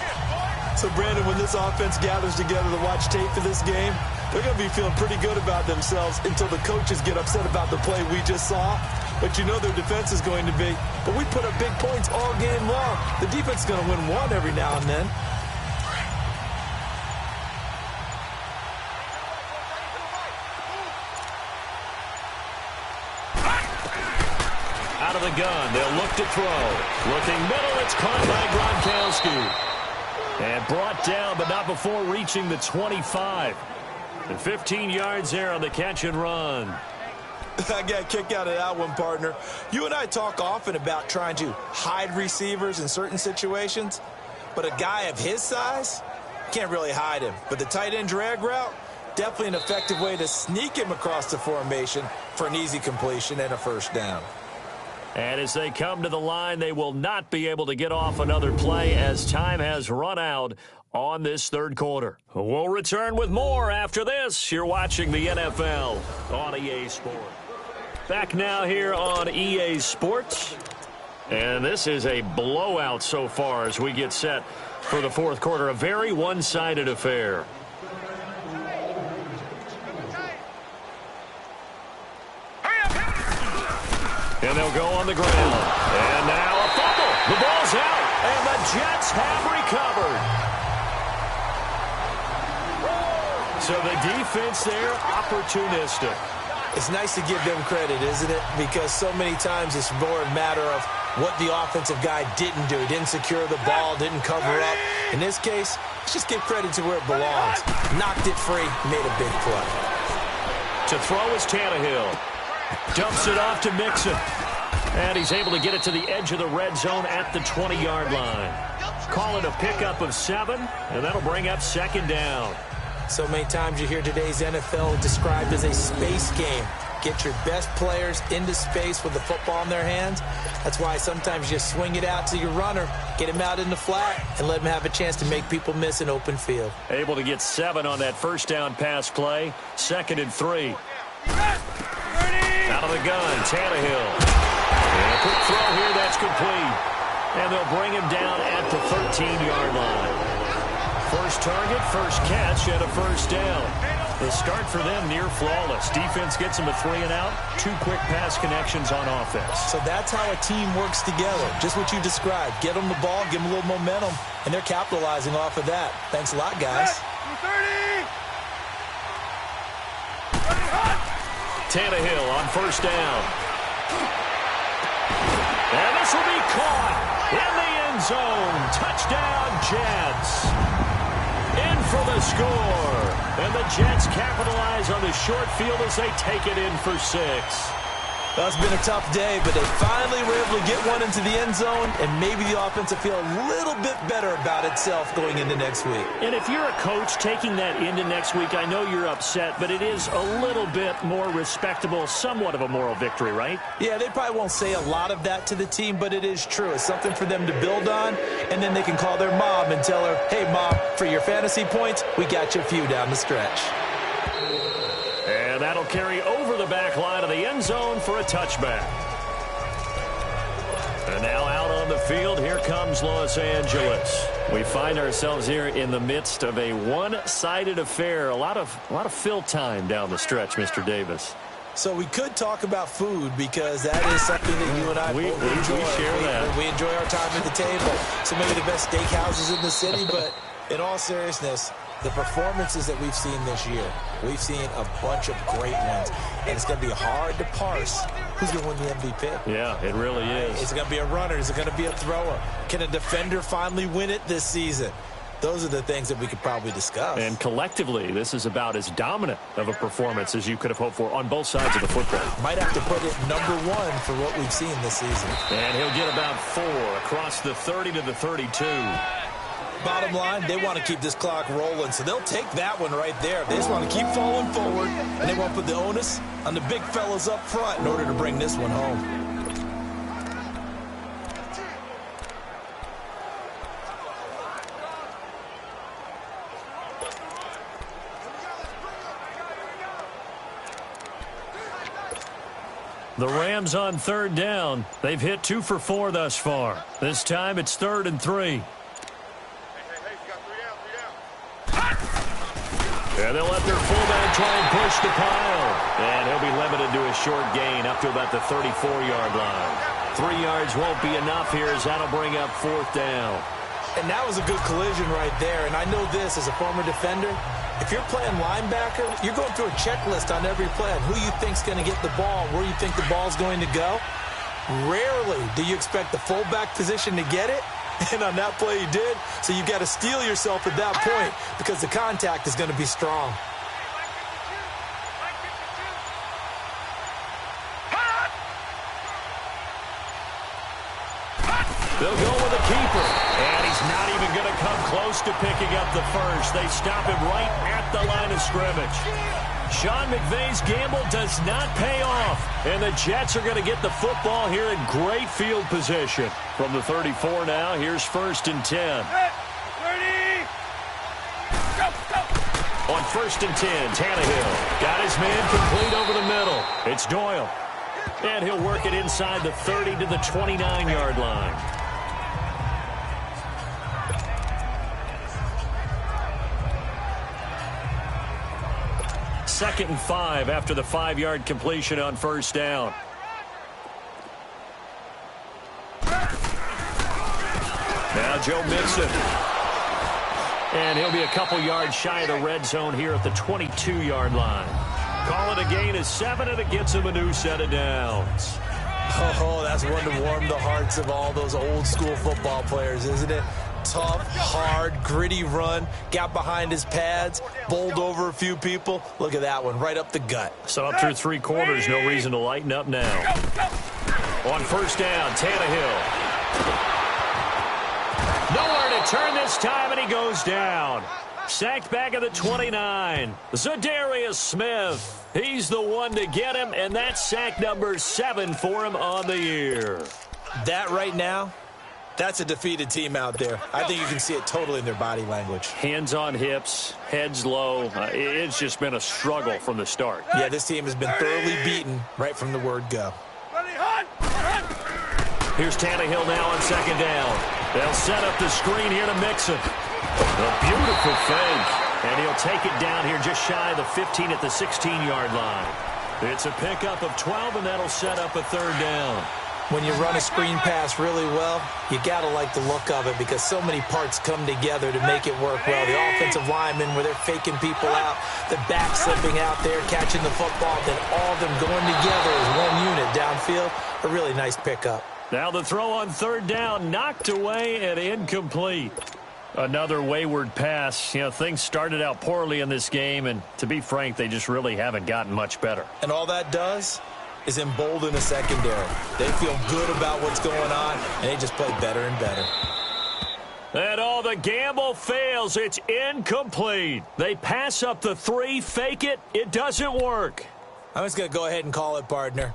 So, Brandon, when this offense gathers together to watch tape for this game, they're going to be feeling pretty good about themselves until the coaches get upset about the play we just saw. But you know their defense is going to be. But we put up big points all game long. The defense is going to win one every now and then. Out of the gun, they'll look to throw. Looking middle, it's caught by Gronkowski. And brought down, but not before reaching the 25. And 15 yards there on the catch and run. I got a kick out of that one, partner. You and I talk often about trying to hide receivers in certain situations, but a guy of his size can't really hide him. But the tight end drag route, definitely an effective way to sneak him across the formation for an easy completion and a first down. And as they come to the line, they will not be able to get off another play as time has run out on this third quarter. We'll return with more after this. You're watching the NFL on EA Sports. Back now here on EA Sports. And this is a blowout so far as we get set for the fourth quarter. A very one-sided affair. And they'll go on the ground. And now a fumble. The ball's out. And the Jets have recovered. So the defense there, opportunistic. It's nice to give them credit, isn't it? Because so many times it's more a matter of what the offensive guy didn't do. He didn't secure the ball, didn't cover up. In this case, let's just give credit to where it belongs. Knocked it free, made a big play. To throw is Tannehill. Dumps it off to Mixon. And he's able to get it to the edge of the red zone at the 20-yard line. Call it a pickup of 7, and that'll bring up second down. So many times you hear today's NFL described as a space game. Get your best players into space with the football in their hands. That's why sometimes you just swing it out to your runner, get him out in the flat, and let him have a chance to make people miss an open field. Able to get 7 on that first down pass play. 2nd and 3. Out of the gun, Tannehill. And a quick throw here, that's complete. And they'll bring him down at the 13-yard line. First target, first catch, and a first down. The start for them near flawless. Defense gets them a 3 and out. 2 quick pass connections on offense. So that's how a team works together. Just what you described. Get them the ball, give them a little momentum, and they're capitalizing off of that. Thanks a lot, guys. 30. Tannehill on first down. And this will be caught in the end zone. Touchdown, Jets. In for the score. And the Jets capitalize on the short field as they take it in for 6. Well, it's been a tough day, but they finally were able to get one into the end zone, and maybe the offense will feel a little bit better about itself going into next week. And if you're a coach taking that into next week, I know you're upset, but it is a little bit more respectable, somewhat of a moral victory, right? Yeah, they probably won't say a lot of that to the team, but it is true. It's something for them to build on, and then they can call their mom and tell her, hey, Mom, for your fantasy points, we got you a few down the stretch. And that'll carry over the back line of the end zone for a touchback. And now out on the field, here comes Los Angeles. We find ourselves here in the midst of a one-sided affair. A lot of fill time down the stretch, Mr. Davis. So we could talk about food because that is something that you and I both enjoy. We share that. We enjoy our time at the table. So maybe the best steakhouses in the city, but in all seriousness, the performances that we've seen this year, we've seen a bunch of great ones. And it's going to be hard to parse who's going to win the MVP. Yeah, it really is. Is it going to be a runner? Is it going to be a thrower? Can a defender finally win it this season? Those are the things that we could probably discuss. And collectively, this is about as dominant of a performance as you could have hoped for on both sides of the football. Might have to put it #1 for what we've seen this season. And he'll get about 4 across the 30 to the 32. Bottom line, they want to keep this clock rolling, so they'll take that one right there. They just want to keep falling forward, and they want to put the onus on the big fellas up front in order to bring this one home. The Rams on 3rd down. They've hit 2 for 4 thus far. This time it's 3rd and 3. And they'll let their fullback try and push the pile. And he'll be limited to a short gain up to about the 34-yard line. 3 yards won't be enough here as that'll bring up 4th down. And that was a good collision right there. And I know this as a former defender. If you're playing linebacker, you're going through a checklist on every play on who you think's going to get the ball, where you think the ball's going to go. Rarely do you expect the fullback position to get it, And on that play he did, so you've got to steel yourself at that point because the contact is going to be strong. They'll go with a keeper, and he's not even going to come close to picking up the first. They stop him right at the line of scrimmage. Sean McVay's gamble does not pay off, and the Jets are going to get the football here in great field position. From the 34 now, here's 1st and 10. 30. Go. On 1st and 10, Tannehill got his man complete over the middle. It's Doyle, and he'll work it inside the 30 to the 29-yard line. 2nd and 5 after the 5-yard completion on 1st down. Now Joe Mixon. And he'll be a couple yards shy of the red zone here at the 22-yard line. Call it a gain of 7, and it gets him a new set of downs. Oh, that's one to warm the hearts of all those old-school football players, isn't it? Tough, hard, gritty run, got behind his pads, bowled over a few people. Look at that one, right up the gut. So up through 3 quarters, no reason to lighten up now. On 1st down, Tannehill. Nowhere to turn this time, and he goes down. Sacked back at the 29. Zadarius Smith. He's the one to get him, and that's sack number 7 for him on the year. That right now, that's a defeated team out there. I think you can see it totally in their body language. Hands on hips, heads low. It's just been a struggle from the start. Yeah, this team has been thoroughly beaten right from the word go. Here's Tannehill now on 2nd down. They'll set up the screen here to Mixon. A beautiful fake. And he'll take it down here just shy of the 15 at the 16-yard line. It's a pickup of 12, and that'll set up a 3rd down. When you run a screen pass really well, you got to like the look of it because so many parts come together to make it work well. The offensive linemen, where they're faking people out, the back slipping out there, catching the football, then all of them going together as one unit downfield. A really nice pickup. Now the throw on 3rd down, knocked away and incomplete. Another wayward pass. You know, things started out poorly in this game, and to be frank, they just really haven't gotten much better. And all that does is embolden the secondary. They feel good about what's going on, and they just play better and better. And all the gamble fails. It's incomplete. They pass up the 3, fake it. It doesn't work. I'm just going to go ahead and call it, partner.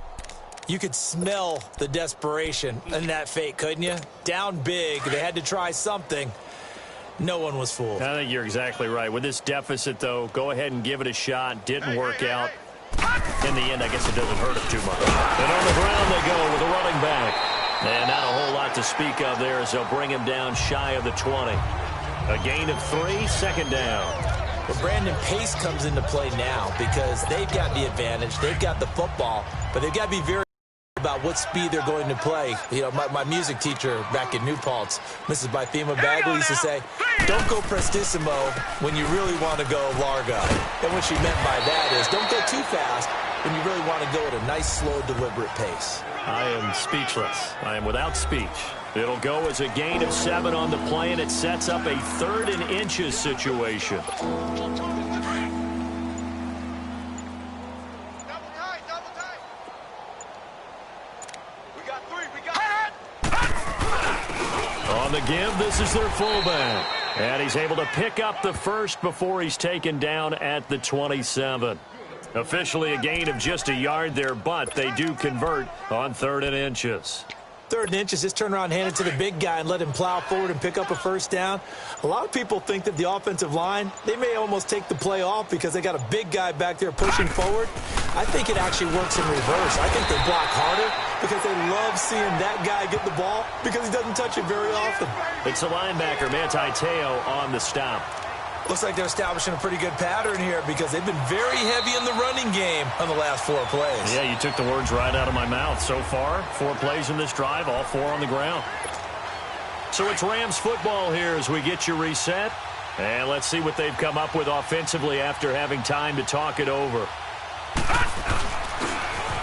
You could smell the desperation in that fake, couldn't you? Down big. They had to try something. No one was fooled. I think you're exactly right. With this deficit, though, go ahead and give it a shot. Didn't work out. In the end, I guess it doesn't hurt him too much. And on the ground they go with a running back. And not a whole lot to speak of there as they'll bring him down shy of the 20. A gain of 3, 2nd down. Well, Brandon, pace comes into play now because they've got the advantage. They've got the football, but they've got to be very about what speed they're going to play. You know, my music teacher back in New Paltz, Mrs. Bythema Bagley, used to say, don't go prestissimo when you really want to go largo. And what she meant by that is don't go too fast when you really want to go at a nice, slow, deliberate pace. I am speechless. I am without speech. It'll go as a gain of 7 on the play, and it sets up a 3rd and inches situation. On the give, this is their fullback. And he's able to pick up the first before he's taken down at the 27. Officially a gain of just a yard there, but they do convert on 3rd and inches. 3rd and inches, just turn around, hand it to the big guy, and let him plow forward and pick up a 1st down. A lot of people think that the offensive line, they may almost take the play off because they got a big guy back there pushing forward. I think it actually works in reverse. I think they block harder because they love seeing that guy get the ball because he doesn't touch it very often. It's a linebacker, Manti Te'o, on the stop. Looks like they're establishing a pretty good pattern here because they've been very heavy in the running game on the last 4 plays. Yeah, you took the words right out of my mouth. So far, 4 plays in this drive, all 4 on the ground. So it's Rams football here as we get you reset. And let's see what they've come up with offensively after having time to talk it over.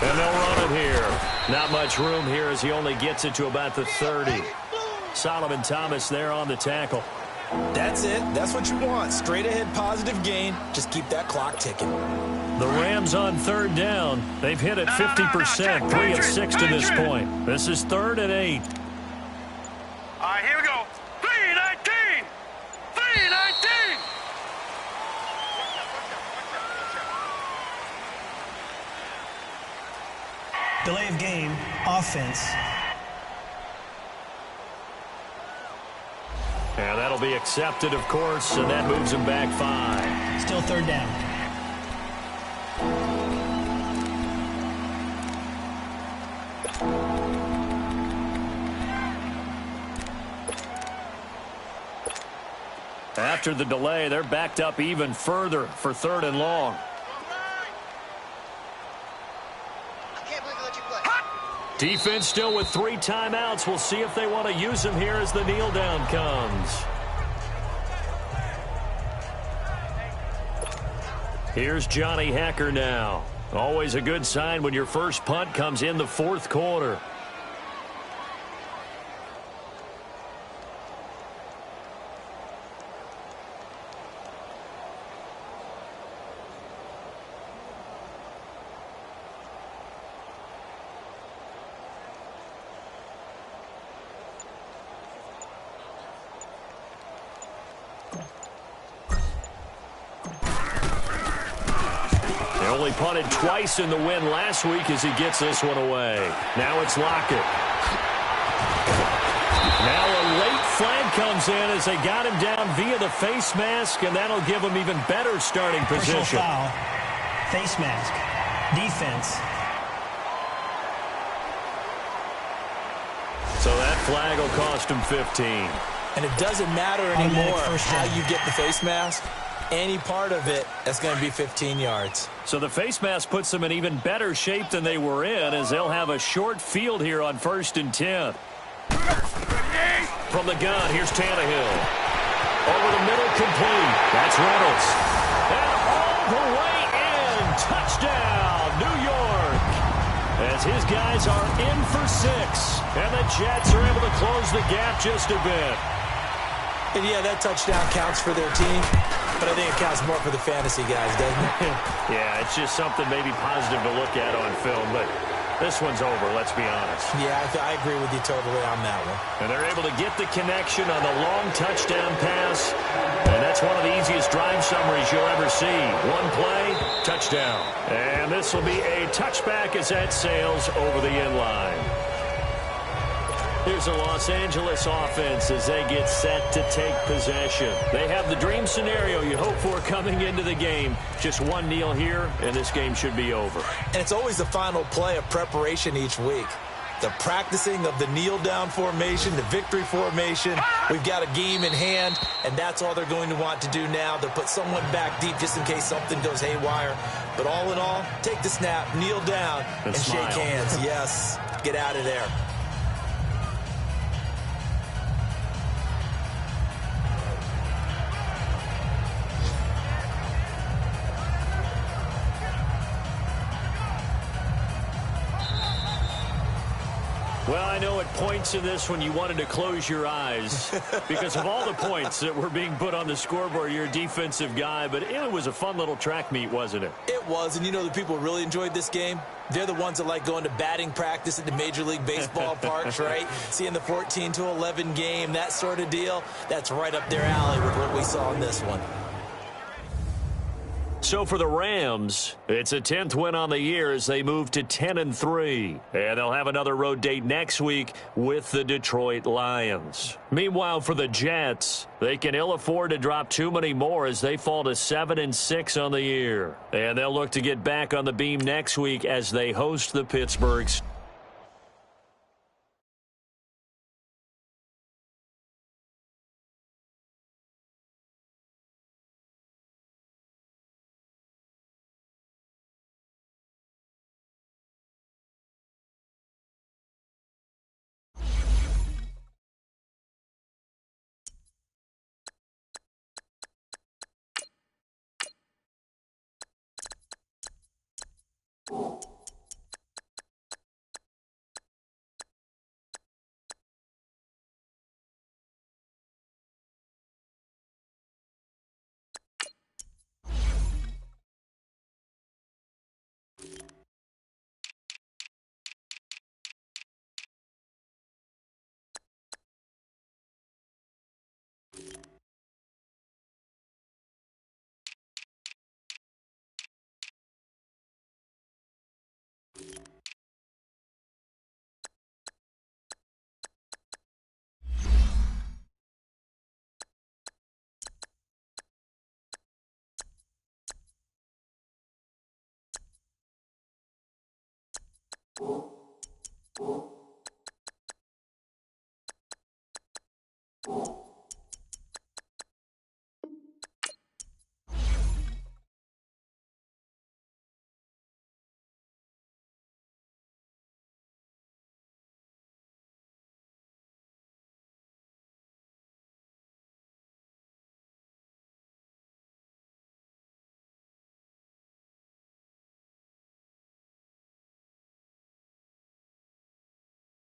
And they'll run it here. Not much room here as he only gets it to about the 30. Solomon Thomas there on the tackle. That's it. That's what you want. Straight ahead positive gain. Just keep that clock ticking. The Rams on third down. They've hit it 50%, 3 of 6 to this point. This is 3rd and 8. All right, here we go. 3-19. 3-19. Delay of game, offense. And that'll be accepted, of course, and that moves him back 5. Still 3rd down. After the delay, they're backed up even further for 3rd and long. Defense still with 3 timeouts. We'll see if they want to use them here as the kneel down comes. Here's Johnny Hecker now. Always a good sign when your first punt comes in the 4th quarter. Only punted twice in the win last week as he gets this one away. Now it's Lockett. Now a late flag comes in as they got him down via the face mask, and that'll give him even better starting position. Personal foul, face mask, defense. So that flag will cost him 15. And it doesn't matter anymore how you get the face mask. Any part of it, that's going to be 15 yards. So the face mask puts them in even better shape than they were in, as they'll have a short field here on 1st and 10. From the gun, here's Tannehill. Over the middle, complete. That's Reynolds. And all the way in. Touchdown, New York. As his guys are in for 6. And the Jets are able to close the gap just a bit. And yeah, that touchdown counts for their team. But I think it counts more for the fantasy guys, doesn't it? Yeah, it's just something maybe positive to look at on film, but this one's over, let's be honest. Yeah, I agree with you totally on that one. And they're able to get the connection on the long touchdown pass, and that's one of the easiest drive summaries you'll ever see. One play, touchdown. And this will be a touchback as that sails over the end line. Here's a Los Angeles offense as they get set to take possession. They have the dream scenario you hope for coming into the game. Just one kneel here, and this game should be over. And it's always the final play of preparation each week. The practicing of the kneel-down formation, the victory formation. We've got a game in hand, and that's all they're going to want to do now. They'll put someone back deep just in case something goes haywire. But all in all, take the snap, kneel down, and shake hands. Yes, get out of there. Well, I know at points in this when you wanted to close your eyes because of all the points that were being put on the scoreboard. You're a defensive guy, but it was a fun little track meet, wasn't it? It was, and you know the people who really enjoyed this game? They're the ones that like going to batting practice at the Major League Baseball parks, right? Seeing the 14-11 game, that sort of deal. That's right up their alley with what we saw in this one. So for the Rams, it's a 10th win on the year as they move to 10-3. And they'll have another road date next week with the Detroit Lions. Meanwhile, for the Jets, they can ill afford to drop too many more as they fall to 7-6 on the year. And they'll look to get back on the beam next week as they host the Pittsburgh Steelers. it.